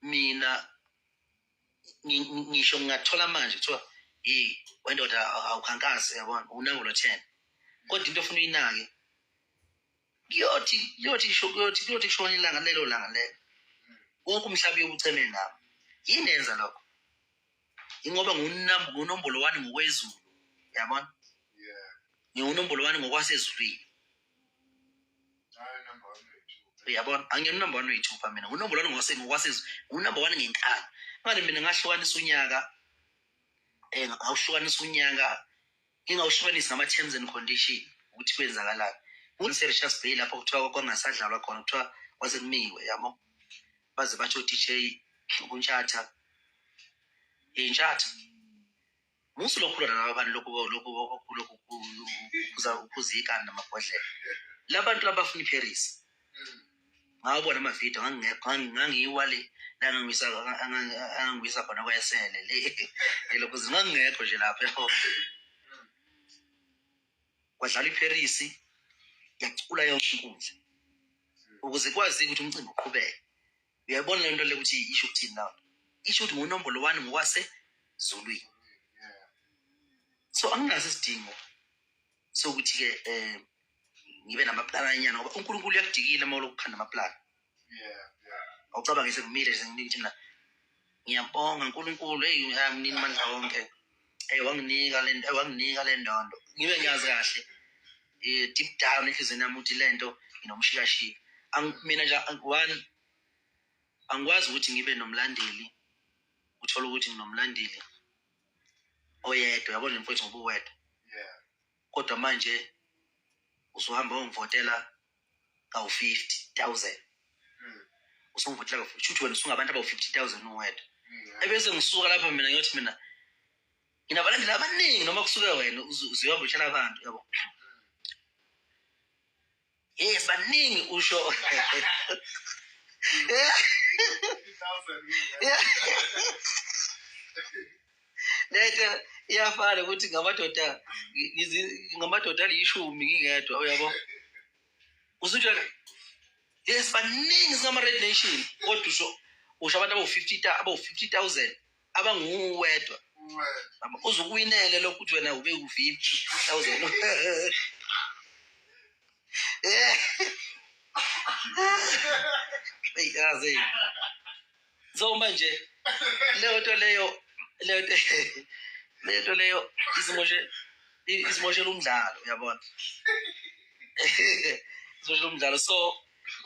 mina ngisho ngathola manje kuthiwa wendoda awukhankasi yabona unangolo 10 kodwa into ofuna uyinake kuyothi shona ilanga lelo wonke umhlaba uyobucheme nawo yini yenza lokho ingoba ngunombolo 1 ngokwezulu yabona ngiwunombolo 1 ngokwasezulwini yabona angiyona number 1 uyithupha mina unombolo 1 ngokwasezulu unumber 1 ngenkani manje mina ngahlukanisa unyaka ngawuhlukanisa unyaka ngingawuhlukanisa ngama terms and condition ukuthi kwenzakalani uNserious Bay lapho kuthiwa kwangasadlalwa khona kuthiwa kwasekumiwe yabo baze bathi DJ uNtshatha intshatha musu lokhulana nabantu lokhu ukuzika namabhodlela labantu labafuna iParis ngawubona amavideo ngangiyiwale la ngangisa khona kwayesele lokho zingangekho nje lapha yabo kwadlala iParis yacula yonke inkundla ukuze kwazi ukuthi umcimbi uqhubeke uyabona lento le ukuthi isho ukuthini nawo isho ukuthi ngunombolo 1 ngokwase Zulu so anginaso isidingo sokuthi ke ngibe namaplananyana ngoba uNkulunkulu uyakudikile uma lokukhanda amaplan awucabanga ngise ngithi mina ngiyabonga uNkulunkulu amnini mandla wonke wanginika le ndondo ngibe ngiyazi kahle deep down enhlizweni yami ukuthi lento inomshikashika mina nje angikwazi ukuthi ngibe nomlandeli uthola ukuthi nginomlandeli oyedwa yabona mfowethu ngoba uwedwa kodwa manje usuhamba ungivotela kawu 50,000 usungivotela kawu futhi wena usungabantu aba 50,000 uwedwa ebese ngisuka lapha mina ngiyothi mina nginabalandeli abaningi noma kusuka wena uziyamba utshela abantu yabo yes baningi usho Leta iyafana ukuthi ngamadoda alishumi ngingedwa uyabo usutshela yes baningi singama Red Nation kodwa usho abantu aba 50,000 abanguwedwa uzukuwinele lokho ukuthi wena ube ku 50,000 eyazi so manje leyo isimoshela umdlalo uyabona isimoshela umdlalo so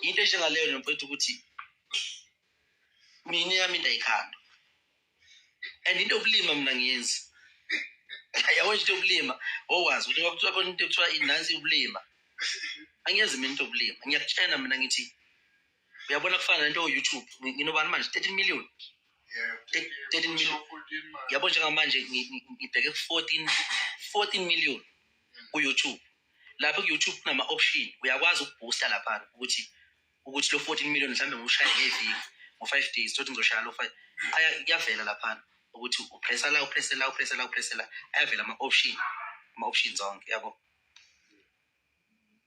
into njengaleyo nomfethu ukuthi mina yami ndayikhanda and into yokulima mina ngiyenzi yabo into yokulima owazi ukuthi kwakuthiwa khona into ekuthiwa inansi yokulima angiyenzi mina into yokulima ngiyakutshena mina ngithi uyabona kufana nento YouTube nginobani manje 13 million 13 million yabo njengamanje ngibheke 14 million ku YouTube lapha ku YouTube kunama option uyakwazi ukuboosta lapha ukuthi lo 14 million mhlambe ngushaye ngeviki ngo5 days sothi ngizoshaya lo 5 ayavela lapha ukuthi upressa la ayavela ama options zonke yabo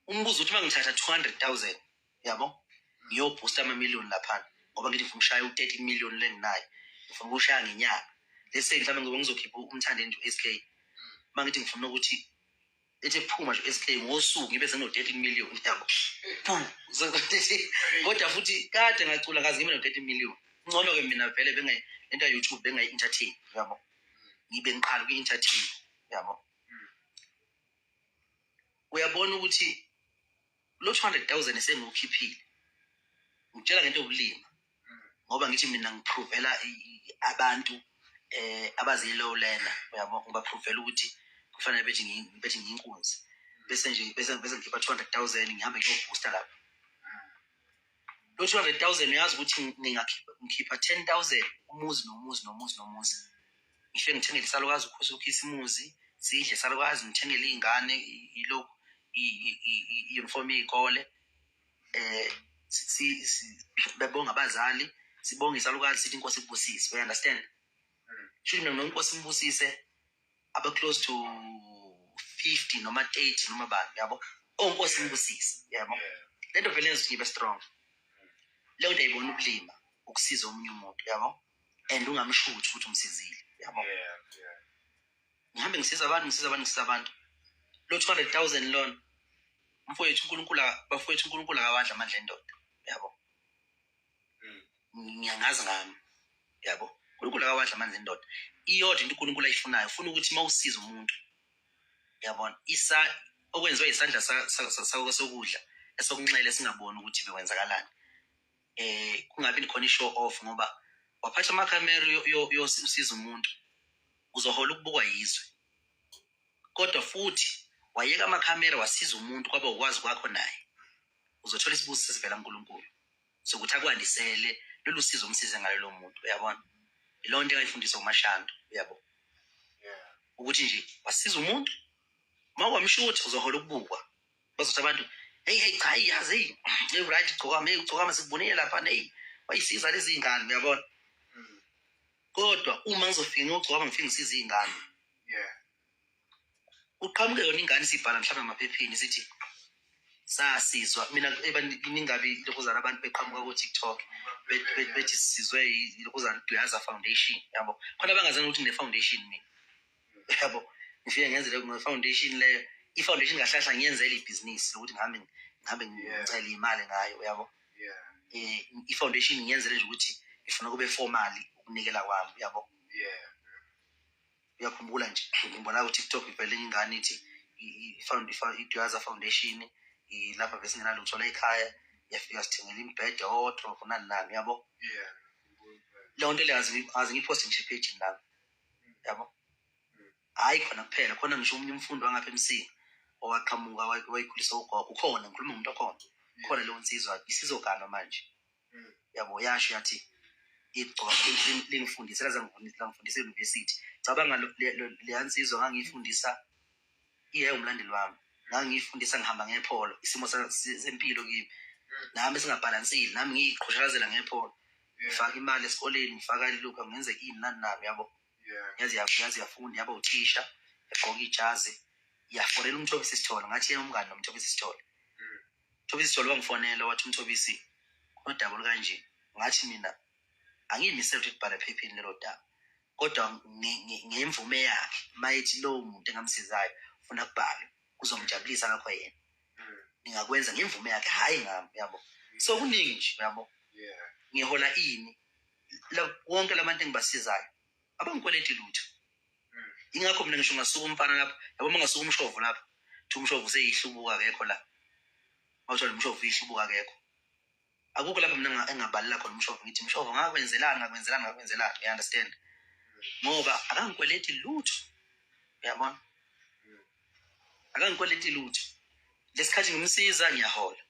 umbuzo uthi mangithatha 200,000 yabo ngiyoboosta ama million lapha ngoba ngithi ngifuna ushaya u13 million lenginayo ngifuna ukushaya ngenyanga lese mhlawumbe ngoba ngizokhipha uMthandeni nje SK mangithi ngifuna ukuthi ethi phuma nje SK ngosuku ngibe sengino 13 million yabo kodwa futhi kade ngacula kazi ngibe no 13 million ngcono ke mina vele bengayi enta YouTube bengayi entertain yabo ngibe ngiqala ku-entertain yabo uyabona ukuthi lo 200,000 esengikhiphile ngitshela ngento yokulima ngoba ngithi mina ngiprovela abantu abazilow lena uyabo ngibaprovela ukuthi kufanele bethi ngiyinkunzi bese ngikhipha 200,000 ngihambe ngiyoboosta lapha lo 200,000 uyazi ukuthi ngikhipha 10,000 umuzi nomuzi ngisho ngithengele isalukazi ukhisi umuzi sidle salukazi ngithengele izingane ilokhu i-uniform ikole bebonga abazali sibonga isalukazi sithi inkosi ibusise you understand should mina nonkosi imbusise aba close to 50 noma 80 noma bani yabo onkosi imbusise yabo lento vele ngibe strong leyo ndayibona ukulima ukusiza omunye umuntu yabo and ungamshuthi ukuthi umsizile yabo ngihambe ngisiza abantu lo 200,000 loan mfowethu uNkulunkulu akawadla amandla endoda yabo ngiyangazi ngami yabo uNkulunkulu akawadla amandla endoda iyodwa into uNkulunkulu ayifunayo ufuna ukuthi mawusiza umuntu yabona okwenziwa isandla sokudla esokunxele singaboni ukuthi bekwenzakalani kungabi khona show off ngoba waphatha amakhamera yosiza umuntu uzohola ukubukwa yizwe kodwa futhi wayeka amakhamera wasiza umuntu kwaba ukwazi kwakho naye uzothola isibusiso sivela kuNkulunkulu sokuthi akwandisele lolu sizo umsize ngalo lo muntu uyabona ilonto engayifundisa uMashando uyabo ukuthi nje wasiza umuntu mawamshutha uzohola ukubukwa bazothi abantu hey cha yazi right gcokama sikubonile lapha hey wayisiza lezi ingane uyabona kodwa uma ngizofika ngigcokama ngifike ngisiza izingane uqhamuke yona ingane sibhala mhlawumbe emaphepheni sithi sasizwa mina ningabi lokuzana abantu beqhamuka ku TikTok bethi sizwe lokuzana uyaza foundation yabo khona abangazana ukuthi ne foundation mina yabo ngifike ngenzele ku foundation le i-foundation ngahlahla ngiyenzela ibusiness ukuthi ngihambe ngicela imali ngayo yabo i-foundation ngiyenzele nje ukuthi ngifuna kube formal ukunikela kwami yabo uyakhumbula nje ngibona ku TikTok ivele ingane ithi i-Uyaza foundation lapha bese nginalo uthola ekhaya yafika sithengela imbhede otro kunani nami yabo lonto leyazi ngipost nje page nami yabo hayi khona kuphela khona ngisho umunye umfundi wangapha emsini owaqhamuka wayikhulisa ugogo ukhona ngikhuluma umuntu okhona khona leyo nsizwa isizogana manje yabo yasho yathi igcoka lingifundisa ngifundisa e-university cabanga le nsizwa ngangifundisa umlandeli wami ngangifundisa ngihamba ngepholo isimo sempilo kimi nami singabalansile nami ngiqhushalazela ngepholo ngifaka imali esikoleni ngifaka ilokhu ngenze nani nami yabo yazi yafunda yabo uthisha egqoka ijazi yafonela uMthobisi Sithole ngathi yena umngane noMthobisi Sithole uMthobisi Sithole wangifonela wathi uMthobisi kodaba kanje ngathi mina angiyimisela ukuthi ibhale ephepheni lelo daba kodwa ngemvume yakhe mayithi lo muntu engamsizayo ufuna kubhala kuzomjabulisa ngakho yena ningakwenza ngemvume yakhe hayi ngami yabo so kuningi nje yabo ngihola ini wonke labantu engibasizayo abangikweleti lutho ingakho mina ngisho ngasuka umfana lapha yabo mangasuka umshovu lapha thi umshovu seyihlubuka akekho la awuthola umshovu ihlubuka akekho akukho lapha mina engabalila khona umshovu ngithi umshovu ngakwenzelana you understand ngoba akangikweleti lutho uyabona akangikweleti lutho lesikhathi ngimsiza ngiyahola